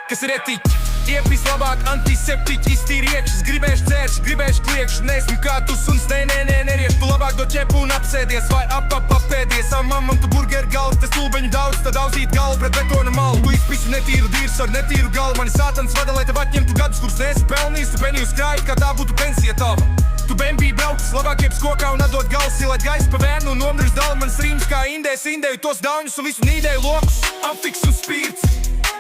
Kas ir etiķi? Iepīs labāk antiseptiķi, iztīri iekšas, gribēšu dzērši, gribēšu kliekšu, nesmu kā tu suns, nerieš, tu labāk do ķepu un apsēdies, vai apēdies, mamam tu burgeru galvas, te stulbeņu daudz, tad auzīt galvu pret betona malu, tu izpisu netīru dīrs ar netīru galvu, mani sātans vada, lai tev atņemtu gadus, kurus neesi pelnījis, tu peniju skrāji, kā tā būtu pensija tava. Tu bembī braucis, labāk ieps kokā un atdot galvas, ilēt gaisu pa vērnu un nomrirs dala mans rīms kā indēs, indēju tos dauņus un visu nīdēju lokus, amfiks un spīrts,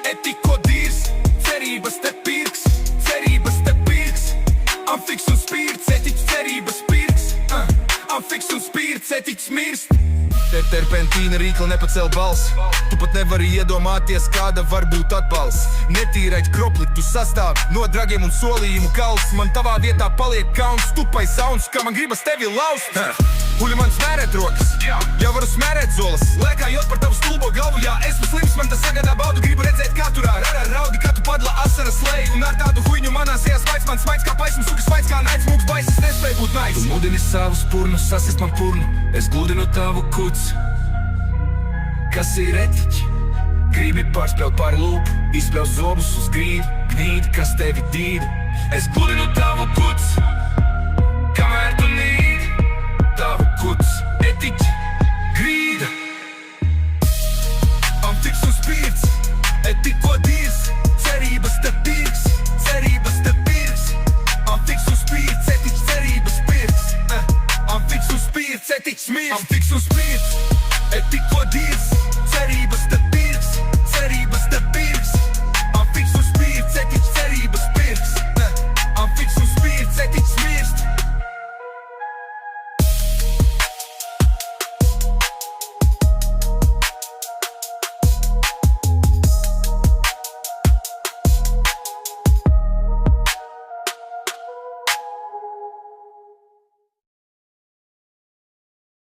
etiko dīrs. Cerības te pirks, cerības te pirks. Amfiks un spīrts, etiķis cerības pirks. Amfiks un spīrts, etiķis mirst. Terpentīna rīkla nepacēl balss. Tu pat nevari iedomāties, kāda var būt atbalsts. Netīrait kropli, tu sastāv no dragiem un solījumu kalns. Man tavā vietā paliek kauns, tupai sauns, kā man gribas tevi laust. Huļi man smērēt rokas, jau varu smērēt zolas. Lēkājot par tavu stulbo galvu, jā, esmu slims, man tas sagādā baudu. Gribu redzēt, kā turā raudi, kā tu padla asaras lej. Un ar tādu huiņu manā sejā smaids, man smaids kā paisms, sukas smaids kā naids, mūks baisis, nespēj būt naids. Tu mudini savu spurnu, sasist man purnu, es gludinu tavu kuts. Kas ir etiķi? Gribi pārspļaut pāri lūpu, izspļaut zobus uz grīdu, gnīdi, kas tevi dīdi. Es gludinu tavu kuts, kamēr tu nīdi. Tavu kuts, etiķi, grīda. Amfiks un spīrts, etiko dīrs. Cerības te pirks, cerības te pirks. Amfiks un spīrts, etiķis, cerības pirks. Amfiks un spīrts, etiķis mirst. Amfiks un spīrts, etiko dīrs. Cerības